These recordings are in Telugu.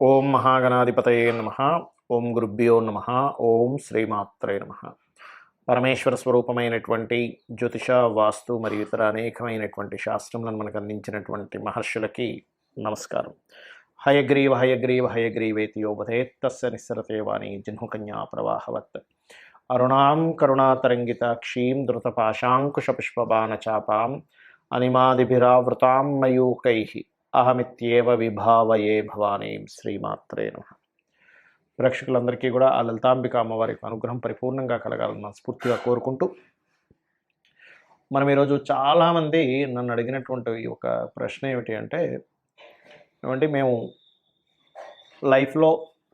ఓం మహాగణాధిపతయే నమః. ఓం గురుభ్యో నమః. ఓం శ్రీమాత్రే నమః. పరమేశ్వర స్వరూపమైనటువంటి జ్యోతిష, వాస్తు మరియు ఇతర అనేకమైనటువంటి శాస్త్రములను మనకు అందించినటువంటి మహర్షులకి నమస్కారం. హయగ్రీవ హయగ్రీవ హయగ్రీవేతి యోవధేత్ తస్య నిస్సరతే వాణి జిహ్నుకన్యా ప్రవాహవత్. అరుణాం కరుణాతరంగితాక్షీం ధృతపాశాంకుశపుష్పబాణచాపాం అనిమాదిభిరావృతాం మయూకైః అహమిత్యేవ విభావయే భవానీం. శ్రీమాత్రే నమః. ప్రేక్షకులందరికీ కూడా ఆ లలితాంబిక అమ్మవారి అనుగ్రహం పరిపూర్ణంగా కలగాలని స్ఫూర్తిగా కోరుకుంటూ, మనం ఈరోజు చాలామంది నన్ను అడిగినటువంటి ఒక ప్రశ్న ఏమిటి అంటే, మేము లైఫ్లో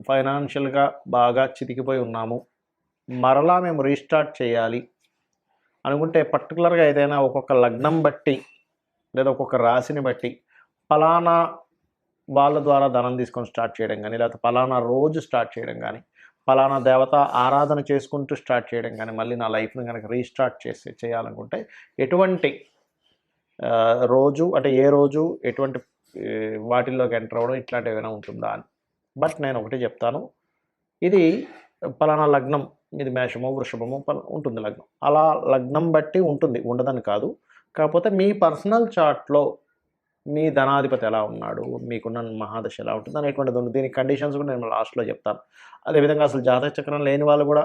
ఫైనాన్షియల్గా బాగా చితికిపోయి ఉన్నాము, మరలా మేము రీస్టార్ట్ చేయాలి అనుకుంటే పర్టికులర్గా ఏదైనా ఒక్కొక్క లగ్నం బట్టి లేదా ఒక్కొక్క రాశిని బట్టి ఫలానా వాళ్ళ ద్వారా ధనం తీసుకొని స్టార్ట్ చేయడం కానీ, లేకపోతే ఫలానా రోజు స్టార్ట్ చేయడం కానీ, ఫలానా దేవత ఆరాధన చేసుకుంటూ స్టార్ట్ చేయడం కానీ, మళ్ళీ నా లైఫ్ని కనుక రీస్టార్ట్ చేయాలనుకుంటే ఎటువంటి రోజు అంటే ఏ రోజు ఎటువంటి వాటిల్లోకి ఎంటర్ అవ్వడం ఇట్లాంటివి ఏమైనా ఉంటుందా అని. బట్ నేను ఒకటి చెప్తాను, ఇది ఫలానా లగ్నం, ఇది మేషమో వృషభమో ఉంటుంది లగ్నం, అలా లగ్నం బట్టి ఉంటుంది, ఉండదని కాదు. కాకపోతే మీ పర్సనల్ చార్ట్లో మీ ధనాధిపతి ఎలా ఉన్నాడు, మీకున్న మహాదశ ఎలా ఉంటుంది అనేటువంటిది ఉంది. దీనికి కండిషన్స్ కూడా నేను లాస్ట్లో చెప్తాను. అదేవిధంగా అసలు జాతక చక్రం లేని వాళ్ళు కూడా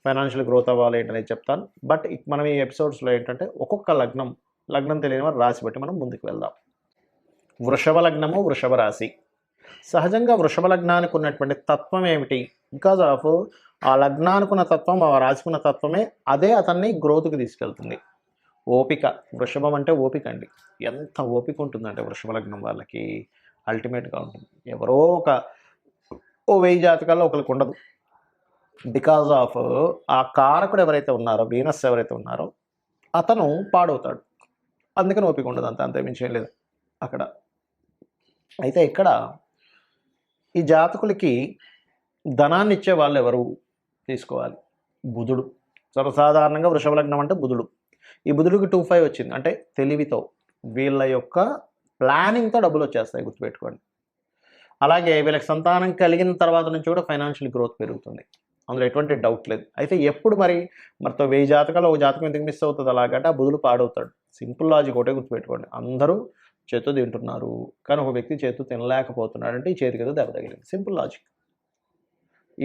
ఫైనాన్షియల్ గ్రోత్ అవ్వాలి ఏంటనేది చెప్తాను. బట్ మనం ఈ ఎపిసోడ్స్లో ఏంటంటే ఒక్కొక్క లగ్నం తెలియని వారు రాశి బట్టి మనం ముందుకు వెళ్దాం. వృషభ లగ్నము, వృషభ రాశి. సహజంగా వృషభ లగ్నానికి ఉన్నటువంటి తత్వం ఏమిటి? బికాజ్ ఆఫ్ ఆ లగ్నానికి ఉన్న తత్వం, ఆ రాశికున్న తత్వమే అదే అతన్ని గ్రోత్కి తీసుకెళ్తుంది. ఓపిక. వృషభం అంటే ఓపిక అండి. ఎంత ఓపిక ఉంటుందంటే వృషభ లగ్నం వాళ్ళకి అల్టిమేట్గా ఉంటుంది. ఎవరో ఓ 1000 జాతకాల్లో ఒకరికి ఉండదు. బికాజ్ ఆఫ్ ఆ కారకుడు ఎవరైతే ఉన్నారో, వీనస్ ఎవరైతే ఉన్నారో అతను పాడవుతాడు. అందుకని ఓపిక ఉండదు, అంతే మించి లేదు అక్కడ. అయితే ఇక్కడ ఈ జాతకులకి ధనాన్ని ఇచ్చే వాళ్ళు ఎవరు తీసుకోవాలి? బుధుడు. సర్వసాధారణంగా వృషభ లగ్నం అంటే బుధుడు. ఈ బుధుడికి 2-5 వచ్చింది అంటే తెలివితో, వీళ్ళ యొక్క ప్లానింగ్తో డబ్బులు వచ్చేస్తాయి, గుర్తుపెట్టుకోండి. అలాగే వీళ్ళకి సంతానం కలిగిన తర్వాత నుంచి కూడా ఫైనాన్షియల్ గ్రోత్ పెరుగుతుంది, అందులో ఎటువంటి డౌట్ లేదు. అయితే ఎప్పుడు మరితో 1000 జాతకాలు ఒక జాతకం ఎందుకు మిస్ అవుతుంది అలాగంటే ఆ బుధుడు పాడవుతాడు. సింపుల్ లాజిక్ ఒకటే గుర్తుపెట్టుకోండి. అందరూ చేతు తింటున్నారు కానీ ఒక వ్యక్తి చేతు తినలేకపోతున్నాడు అంటే ఈ చేతికి ఏదో దెబ్బ తగిలింది. Simple logic.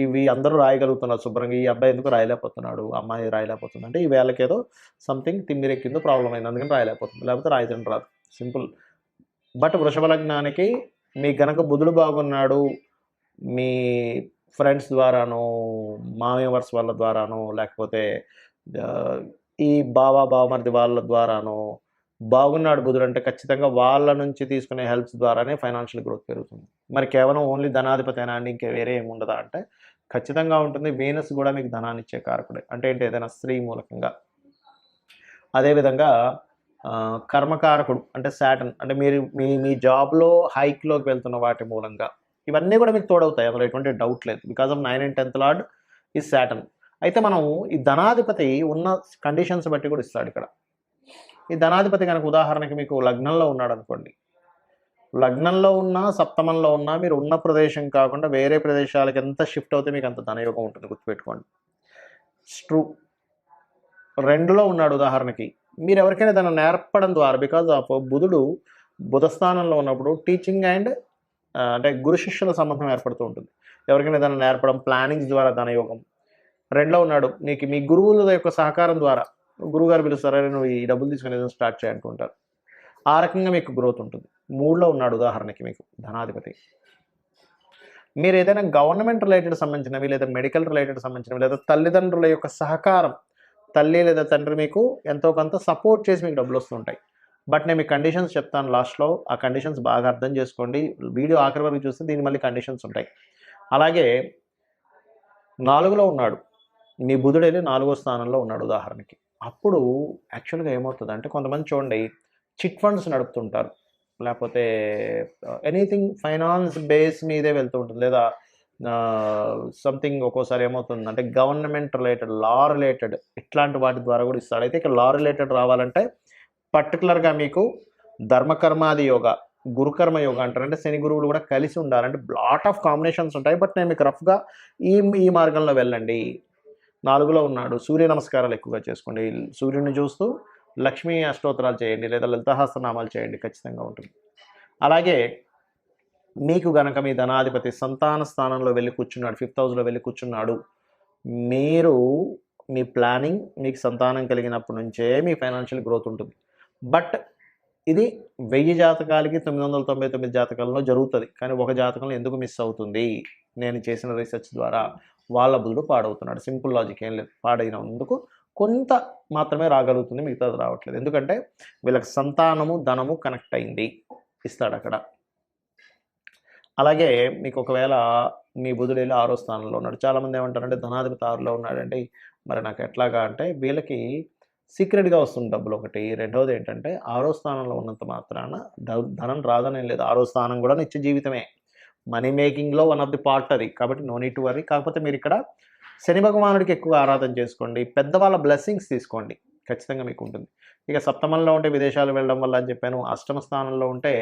ఇవి అందరూ రాయగలుగుతున్నారు శుభ్రంగా, ఈ అబ్బాయి ఎందుకు రాయలేకపోతున్నాడు, అమ్మాయి రాయలేకపోతుంది అంటే ఈ వేళకి ఏదో సంథింగ్ తిమ్మిరెక్కిందో, ప్రాబ్లం అయింది, అందుకని రాయలేకపోతుంది, లేకపోతే రాయదని రాదు. సింపుల్. బట్ వృషభ లగ్నానికి మీ గనక బుధుడు బాగున్నాడు, మీ ఫ్రెండ్స్ ద్వారానో, మామయ్యవర్స్ వాళ్ళ ద్వారానో, లేకపోతే ఈ బావమరిది వాళ్ళ ద్వారానో బాగున్నాడు బుధుడు అంటే ఖచ్చితంగా వాళ్ళ నుంచి తీసుకునే హెల్ప్స్ ద్వారానే ఫైనాన్షియల్ గ్రోత్ పెరుగుతుంది. మరి కేవలం ఓన్లీ ధనాధిపతి అయినా అండి, ఇంకా వేరే ఏమి ఉండదా అంటే ఖచ్చితంగా ఉంటుంది. వీనస్ కూడా మీకు ధనాన్ని ఇచ్చే కారకుడే. అంటే ఏంటి? ఏదైనా స్త్రీ మూలకంగా. అదేవిధంగా కర్మకారకుడు అంటే శాటర్న్, అంటే మీరు మీ జాబ్లో హైక్లోకి వెళ్తున్న వాటి మూలంగా ఇవన్నీ కూడా మీకు తోడవుతాయి, అందులో ఎటువంటి డౌట్ లేదు. Because of 9 and 10th lord ఈ శాటర్న్. అయితే మనం ఈ ధనాధిపతి ఉన్న కండిషన్స్ బట్టి కూడా ఇస్తాడు ఇక్కడ. ఈ ధనాధిపతి కనుక ఉదాహరణకి మీకు లగ్నంలో ఉన్నాడు అనుకోండి, లగ్నంలో ఉన్నా సప్తమంలో ఉన్నా మీరు ఉన్న ప్రదేశం కాకుండా వేరే ప్రదేశాలకు ఎంత షిఫ్ట్ అవుతే మీకు అంత ధనయోగం ఉంటుంది, గుర్తుపెట్టుకోండి. ట్రూ. 2లో ఉన్నాడు ఉదాహరణకి, మీరు ఎవరికైనా దాన్ని నేర్పడం ద్వారా, బికాజ్ ఆఫ్ బుధుడు బుధస్థానంలో ఉన్నప్పుడు టీచింగ్ అండ్ అంటే గురు శిష్యుల సంబంధం ఏర్పడుతూ ఉంటుంది. ఎవరికైనా దాన్ని నేర్పడం, ప్లానింగ్స్ ద్వారా ధనయోగం. 2లో ఉన్నాడు, మీ గురువుల యొక్క సహకారం ద్వారా గురువుగారు పిలుస్తారా, నువ్వు ఈ డబ్బులు తీసుకుని ఏదైనా స్టార్ట్ చేయాలనుకుంటారు, ఆ రకంగా మీకు గ్రోత్ ఉంటుంది. 3లో ఉన్నాడు ఉదాహరణకి మీకు ధనాధిపతి, మీరు ఏదైనా గవర్నమెంట్ రిలేటెడ్ సంబంధించినవి, లేదా మెడికల్ రిలేటెడ్ సంబంధించినవి, లేదా తల్లిదండ్రుల యొక్క సహకారం, తల్లి లేదా తండ్రి మీకు ఎంతో కొంత సపోర్ట్ చేసి మీకు డబ్బులు వస్తుంటాయి. బట్ నేను మీ కండిషన్స్ చెప్తాను లాస్ట్లో, ఆ కండిషన్స్ బాగా అర్థం చేసుకోండి. వీడియో ఆఖరి వరకు చూస్తే దీని మళ్ళీ కండిషన్స్ ఉంటాయి. అలాగే 4లో ఉన్నాడు, మీ బుధుడు వెళ్ళి 4వ స్థానంలో ఉన్నాడు ఉదాహరణకి. అప్పుడు యాక్చువల్గా ఏమవుతుంది అంటే, కొంతమంది చూడండి చిట్ ఫండ్స్ నడుపుతుంటారు, లేకపోతే ఎనీథింగ్ ఫైనాన్స్ బేస్ మీదే వెళ్తూ ఉంటుంది, లేదా సంథింగ్ ఒక్కోసారి ఏమవుతుంది అంటే గవర్నమెంట్ రిలేటెడ్, లా రిలేటెడ్ ఇట్లాంటి వాటి ద్వారా కూడా ఇస్తాడు. అయితే ఇక్కడ లా రిలేటెడ్ రావాలంటే పర్టికులర్గా మీకు ధర్మకర్మాది యోగ, గురుకర్మ యోగం అంటారు. అంటే శని గురువులు కూడా కలిసి ఉండాలంటే లాట్ ఆఫ్ కాంబినేషన్స్ ఉంటాయి. బట్ నేను మీకు రఫ్గా ఈ ఈ మార్గంలో వెళ్ళండి. 4లో ఉన్నాడు, సూర్య నమస్కారాలు ఎక్కువగా చేసుకోండి. సూర్యుడిని చూస్తూ లక్ష్మీ అష్టోత్తరాలు చేయండి, లేదా లలితాసహస్రనామాలు చేయండి, ఖచ్చితంగా ఉంటుంది. అలాగే మీకు గనక మీ ధనాధిపతి సంతాన స్థానంలో వెళ్ళి కూర్చున్నాడు, 5th హౌస్లో వెళ్ళి కూర్చున్నాడు, మీరు మీ ప్లానింగ్ మీకు సంతానం కలిగినప్పటి నుంచే మీ ఫైనాన్షియల్ గ్రోత్ ఉంటుంది. బట్ ఇది 1000 జాతకాలకి 999 జాతకాలలో జరుగుతుంది. కానీ ఒక జాతకంలో ఎందుకు మిస్ అవుతుంది? నేను చేసిన రీసెర్చ్ ద్వారా వాళ్ళ బుధుడు పాడవుతున్నాడు. సింపుల్ లాజిక్, ఏం లేదు. పాడైనందుకు కొంత మాత్రమే రాగలుగుతుంది, మిగతాది రావట్లేదు. ఎందుకంటే వీళ్ళకి సంతానము ధనము కనెక్ట్ అయింది, ఇస్తాడు అక్కడ. అలాగే మీకు ఒకవేళ మీ బుధుడు వెళ్ళి 6వ స్థానంలో ఉన్నాడు. చాలామంది ఏమంటారంటే ధనాధిపతి 6లో ఉన్నాడండి, మరి నాకు ఎట్లాగా అంటే వీళ్ళకి సీక్రెట్గా వస్తుంది డబ్బులు ఒకటి. రెండవది ఏంటంటే 6వ స్థానంలో ఉన్నంత మాత్రాన ధనం రాదనేం లేదు. 6వ స్థానం కూడా నిత్య జీవితమే, మనీ మేకింగ్లో వన్ ఆఫ్ ది పార్ట్ అది. కాబట్టి నో నీడ్ టు వరీ. కాకపోతే మీరు ఇక్కడ శని భగవానుడికి ఎక్కువ ఆరాధన చేసుకోండి, పెద్దవాళ్ళ బ్లెస్సింగ్స్ తీసుకోండి, ఖచ్చితంగా మీకు ఉంటుంది. ఇక సప్తమంలో ఉంటే విదేశాలు వెళ్ళడం వల్ల అని చెప్పాను. అష్టమ స్థానంలో ఉంటే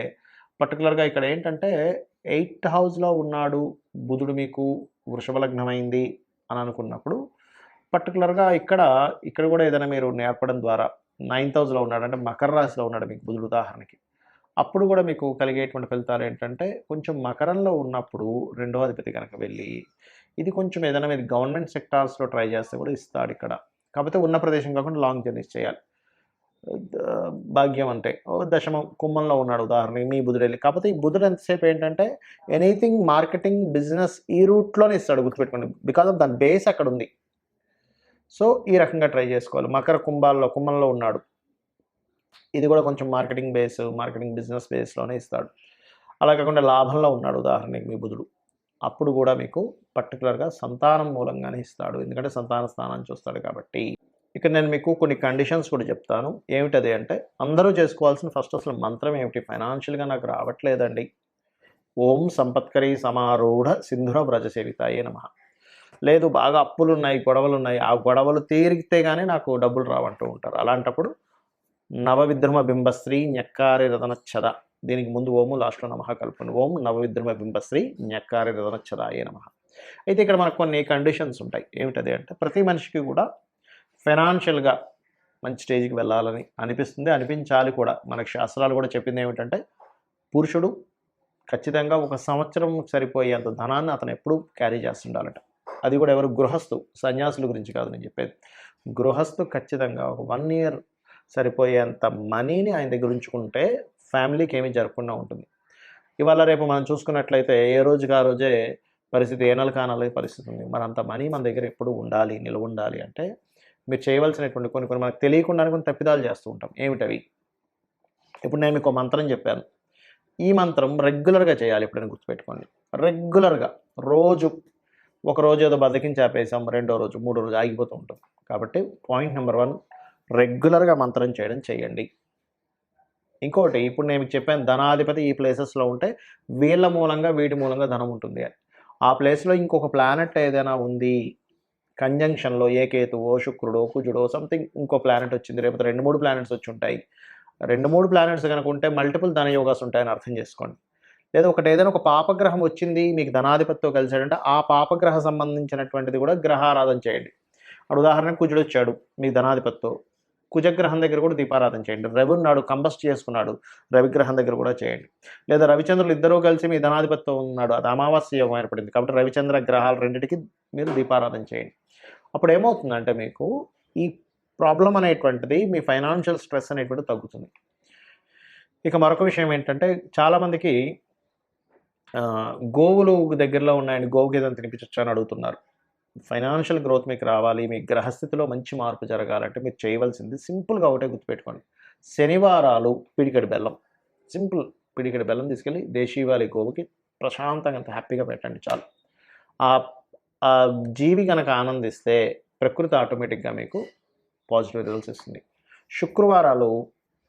పర్టికులర్గా ఇక్కడ ఏంటంటే 8th హౌస్లో ఉన్నాడు బుధుడు, మీకు వృషభ లగ్నమైంది అని అనుకున్నప్పుడు పర్టికులర్గా ఇక్కడ కూడా ఏదైనా మీరు నేర్పడం ద్వారా 9th హౌస్లో ఉన్నాడు, అంటే మకర రాశిలో ఉన్నాడు మీకు బుధుడు ఉదాహరణకి. అప్పుడు కూడా మీకు కలిగేటువంటి ఫలితాలు ఏంటంటే కొంచెం మకరంలో ఉన్నప్పుడు 2వ అధిపతి కనుక వెళ్ళి ఇది కొంచెం ఏదైనా మీరు గవర్నమెంట్ సెక్టార్స్లో ట్రై చేస్తే కూడా ఇస్తాడు ఇక్కడ. కాకపోతే ఉన్న ప్రదేశం కాకుండా లాంగ్ జర్నీస్ చేయాలి. భాగ్యం అంటే దశమం కుంభంలో ఉన్నాడు ఉదాహరణకి మీ బుధుడు వెళ్ళి. కాకపోతే ఈ బుధుడు ఎంతసేపు ఏంటంటే ఎనీథింగ్ మార్కెటింగ్ బిజినెస్ ఈ రూట్లోనే ఇస్తాడు, గుర్తుపెట్టుకోండి. బికాజ్ ఆఫ్ దాని బేస్ అక్కడ ఉంది. సో ఈ రకంగా ట్రై చేసుకోవాలి. కుంభంలో ఉన్నాడు, ఇది కూడా కొంచెం మార్కెటింగ్ బేస్, మార్కెటింగ్ బిజినెస్ బేస్లోనే ఇస్తాడు. అలా కాకుండా లాభంలో ఉన్నాడు ఉదాహరణకి మీ బుధుడు, అప్పుడు కూడా మీకు పర్టికులర్గా సంతానం మూలంగానే ఇస్తాడు, ఎందుకంటే సంతాన స్థానాన్ని చూస్తాడు కాబట్టి. ఇక్కడ నేను మీకు కొన్ని కండిషన్స్ కూడా చెప్తాను. ఏమిటది అంటే అందరూ చేసుకోవాల్సిన ఫస్ట్ అసలు మంత్రం ఏమిటి? ఫైనాన్షియల్గా నాకు రావట్లేదండి, ఓం సంపత్కరీ సమారూఢ సింధుర వ్రజసేవితాయే నమః. లేదు బాగా అప్పులున్నాయి, గొడవలున్నాయి, ఆ గొడవలు తీరిగితే కానీ నాకు డబ్బులు రావంటూ ఉంటారు. అలాంటప్పుడు నవవిద్రుమ బింబశ్రీ ఞక్కారి రతనచ్చద, దీనికి ముందు ఓము లాస్ట్లో నమః కలుపుకోండి. ఓం నవవిద్రుమ బింబశ్రీ ఞక్కారి రతనచ్చదాయే నమః. అయితే ఇక్కడ మనకు కొన్ని కండిషన్స్ ఉంటాయి. ఏమిటది అంటే ప్రతి మనిషికి కూడా ఫైనాన్షియల్గా మంచి స్టేజ్కి వెళ్ళాలని అనిపిస్తుంది, అనిపించాలి కూడా. మనకు శాస్త్రాలు కూడా చెప్పింది ఏమిటంటే పురుషుడు ఖచ్చితంగా 1 సంవత్సరం సరిపోయేంత ధనాన్ని అతను ఎప్పుడూ క్యారీ చేస్తుండాలట. అది కూడా ఎవరు? గృహస్థు, సన్యాసుల గురించి కాదు నేను చెప్పేది. గృహస్థు ఖచ్చితంగా ఒక 1 ఇయర్ సరిపోయేంత మనీని ఆయన దగ్గర ఉంచుకుంటే ఫ్యామిలీకి ఏమీ జరగకుండా ఉంటుంది. ఇవాళ రేపు మనం చూసుకున్నట్లయితే ఏ రోజుకి ఆ రోజే పరిస్థితి, ఏ నెల కానాలే పరిస్థితి ఉంది. మరి అంత మనీ మన దగ్గర ఎప్పుడు ఉండాలి, నిల్వ ఉండాలి అంటే మీరు చేయవలసినటువంటి కొన్ని మనకు తెలియకుండానే కొన్ని తప్పిదాలు చేస్తూ ఉంటాం. ఏమిటవి? ఇప్పుడు నేను మీకు మంత్రం చెప్పాను, ఈ మంత్రం రెగ్యులర్గా చేయాలి. ఎప్పుడైనా గుర్తుపెట్టుకోండి, రెగ్యులర్గా ఒక రోజు ఏదో బతికించి ఆపేసాం, 2వ రోజు 3వ రోజు ఆగిపోతూ ఉంటుంది. కాబట్టి పాయింట్ నెంబర్ 1, రెగ్యులర్గా మంత్రం చేయడం చేయండి. ఇంకోటి, ఇప్పుడు నేను మీకు చెప్పాను ధనాధిపతి ఈ ప్లేసెస్లో ఉంటే వీళ్ళ మూలంగా వీటి మూలంగా ధనం ఉంటుంది అని. ఆ ప్లేస్లో ఇంకొక ప్లానెట్ ఏదైనా ఉంది కంజంక్షన్లో, ఏ కేతువో శుక్రుడో కుజుడో సంథింగ్ ఇంకో ప్లానెట్ వచ్చింది, రేపు 2-3 ప్లానెట్స్ వచ్చి ఉంటాయి. 2-3 ప్లానెట్స్ కనుక ఉంటే మల్టిపుల్ ధన యోగాస్ ఉంటాయని అర్థం చేసుకోండి. లేదా ఏదైనా ఒక పాపగ్రహం వచ్చింది మీకు ధనాధిపతితో కలిసాడంటే ఆ పాపగ్రహ సంబంధించినటువంటిది కూడా గ్రహారాధన చేయండి. అప్పుడు ఉదాహరణకు కుజుడు వచ్చాడు మీ ధనాధిపతితో, కుజగ్రహం దగ్గర కూడా దీపారాధన చేయండి. రవి ఉన్నాడు, కంబస్ట్ చేసుకున్నాడు, రవిగ్రహం దగ్గర కూడా చేయండి. లేదా రవిచంద్రులు ఇద్దరూ కలిసి మీ ధనాధిపతితో ఉన్నాడు, అది అమావాస్య యోగం ఏర్పడింది కాబట్టి రవిచంద్ర గ్రహాలు రెండింటికి మీరు దీపారాధన చేయండి. అప్పుడు ఏమవుతుందంటే మీకు ఈ ప్రాబ్లం అనేటువంటిది, మీ ఫైనాన్షియల్ స్ట్రెస్ అనేటువంటిది తగ్గుతుంది. ఇక మరొక విషయం ఏంటంటే చాలామందికి గోవులు దగ్గరలో ఉన్నాయని గోవుకి ఏదైనా తినిపించచ్చు అని అడుగుతున్నారు. ఫైనాన్షియల్ గ్రోత్ మీకు రావాలి, మీ గ్రహస్థితిలో మంచి మార్పు జరగాలంటే మీరు చేయవలసింది సింపుల్గా ఒకటే గుర్తుపెట్టుకోండి. శనివారాలు పిడికెడు బెల్లం, సింపుల్ పిడికెడు బెల్లం తీసుకెళ్ళి దేశీవాలి గోవుకి ప్రశాంతంగా అంత హ్యాపీగా పెట్టండి చాలు. ఆ జీవి కనుక ఆనందిస్తే ప్రకృతి ఆటోమేటిక్గా మీకు పాజిటివ్ రిజల్ట్స్ ఇస్తుంది. శుక్రవారాలు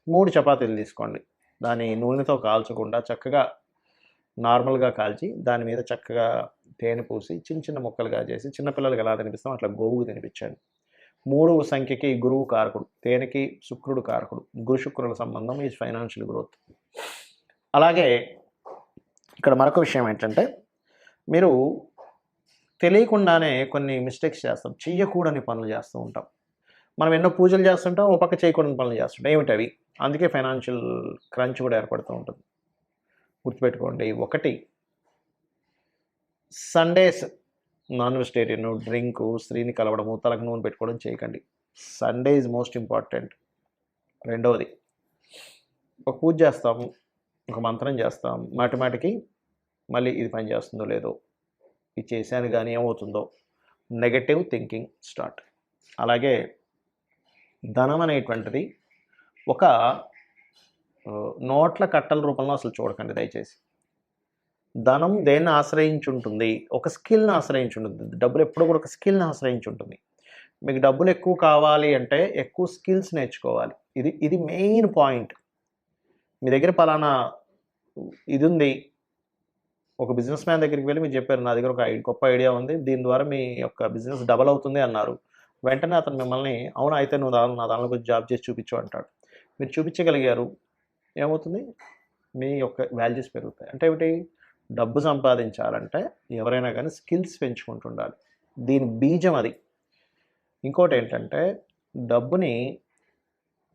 3 చపాతీలు తీసుకోండి, దాని నూనెతో కాల్చకుండా చక్కగా నార్మల్గా కాల్చి దాని మీద చక్కగా తేనె పూసి చిన్న చిన్న ముక్కలుగా చేసి చిన్నపిల్లలకి ఎలా తినిపిస్తాం అట్లా గోవుకు తినిపించండి. 3 సంఖ్యకి గురువు కారకుడు, తేనెకి శుక్రుడు కారకుడు, గురు శుక్రుల సంబంధం ఈజ్ ఫైనాన్షియల్ గ్రోత్. అలాగే ఇక్కడ మరొక విషయం ఏంటంటే, మీరు తెలియకుండానే కొన్ని మిస్టేక్స్ చేస్తాం. చెయ్యకూడని పనులు చేస్తూ ఉంటాం. మనం ఎన్నో పూజలు చేస్తుంటాం, ఓ పక్క చేయకూడని పనులు చేస్తుంటాం. ఏమిటవి? అందుకే ఫైనాన్షియల్ క్రంచ్ కూడా ఏర్పడుతూ ఉంటుంది. గుర్తుపెట్టుకోండి. ఒకటి, సండేస్ నాన్ వెజిటేరియన్, డ్రింకు, స్త్రీని కలవడము, తలకు నూనె పెట్టుకోవడం చేయకండి. Sunday is most important. రెండవది, ఒక పూజ చేస్తాము, ఒక మంత్రం చేస్తాం, మాటిమాటికి మళ్ళీ ఇది పని చేస్తుందో లేదో, ఇది చేశాను కానీ ఏమవుతుందో, నెగటివ్ థింకింగ్ స్టార్ట్. అలాగే ధనం అనేటువంటిది ఒక నోట్ల కట్టల రూపంలో అసలు చూడకండి దయచేసి. ధనం దేన్ని ఆశ్రయించి ఉంటుంది? ఒక స్కిల్ని ఆశ్రయించి ఉంటుంది. డబ్బులు ఎప్పుడు కూడా ఒక స్కిల్ని ఆశ్రయించి ఉంటుంది. మీకు డబ్బులు ఎక్కువ కావాలి అంటే ఎక్కువ స్కిల్స్ నేర్చుకోవాలి. ఇది మెయిన్ పాయింట్. మీ దగ్గర పలానా ఇది ఉంది, ఒక బిజినెస్ మ్యాన్ దగ్గరికి వెళ్ళి మీరు చెప్పారు, నా దగ్గర ఒక గొప్ప ఐడియా ఉంది, దీని ద్వారా మీ యొక్క బిజినెస్ డబల్ అవుతుంది అన్నారు. వెంటనే అతను మిమ్మల్ని, అవును అయితే నువ్వు నా దానిలో కొంచెం జాబ్ చేసి చూపించు అంటాడు. మీరు చూపించగలిగారు, ఏమవుతుంది? మీ యొక్క వాల్యూస్ పెరుగుతాయి. అంటే ఏమిటి? డబ్బు సంపాదించాలంటే ఎవరైనా కానీ స్కిల్స్ పెంచుకుంటుండాలి. దీని బీజం అది. ఇంకోటి ఏంటంటే, డబ్బుని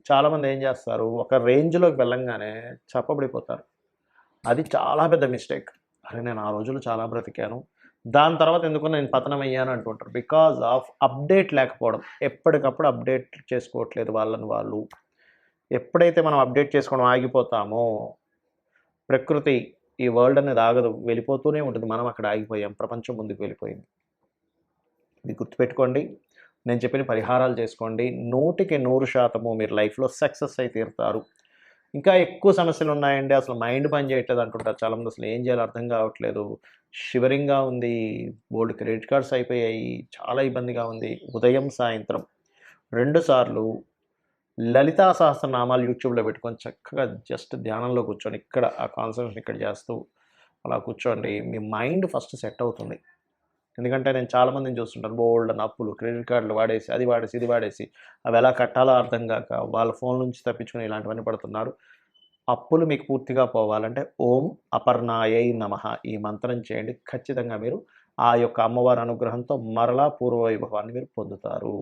చాలామంది ఏం చేస్తారు, ఒక రేంజ్లోకి వెళ్ళంగానే చప్పబడిపోతారు. అది చాలా పెద్ద మిస్టేక్. అరే నేను ఆ రోజుల్లో చాలా బ్రతికాను, దాని తర్వాత ఎందుకు నేను పతనం అయ్యాను అంటుంటారు. బికాజ్ ఆఫ్ అప్డేట్ లేకపోవడం. ఎప్పటికప్పుడు అప్డేట్ చేసుకోవట్లేదు వాళ్ళని వాళ్ళు. ఎప్పుడైతే మనం అప్డేట్ చేసుకోవడం ఆగిపోతామో, ప్రకృతి, ఈ వరల్డ్ అనేది ఆగదు, వెళ్ళిపోతూనే ఉంటుంది. మనం అక్కడ ఆగిపోయాం, ప్రపంచం ముందుకు వెళ్ళిపోయింది. ఇది గుర్తుపెట్టుకోండి. నేను చెప్పిన పరిహారాలు చేసుకోండి. 100% మీరు లైఫ్లో సక్సెస్ అయి తీరుతారు. ఇంకా ఎక్కువ సమస్యలు ఉన్నాయండి, అసలు మైండ్ పని చేయట్లేదు అంటుంటారు చాలామంది. అసలు ఏం చేయాలో అర్థం కావట్లేదు, షివరింగ్గా ఉంది, బోల్డ్ క్రెడిట్ కార్డ్స్ అయిపోయాయి, చాలా ఇబ్బందిగా ఉంది. ఉదయం సాయంత్రం 2 సార్లు లలితా సహస్రనామాలు యూట్యూబ్లో పెట్టుకొని చక్కగా జస్ట్ ధ్యానంలో కూర్చొని, ఇక్కడ ఆ కాన్సన్ట్రేషన్ ఇక్కడ చేస్తూ అలా కూర్చోండి. మీ మైండ్ ఫస్ట్ సెట్ అవుతుంది. ఎందుకంటే నేను చాలామందిని చూస్తుంటాను, బోల్డ్ అని అప్పులు, క్రెడిట్ కార్డులు వాడేసి, అది వాడేసి, ఇది వాడేసి, అవి ఎలా కట్టాలో అర్థం కాక వాళ్ళ ఫోన్ నుంచి తప్పించుకొని ఇలాంటివన్నీ పడుతున్నారు. అప్పులు మీకు పూర్తిగా పోవాలంటే ఓం అపర్ణాయై నమః ఈ మంత్రం చేయండి. ఖచ్చితంగా మీరు ఆ యొక్క అమ్మవారి అనుగ్రహంతో మరలా పూర్వ వైభవాన్ని మీరు పొందుతారు.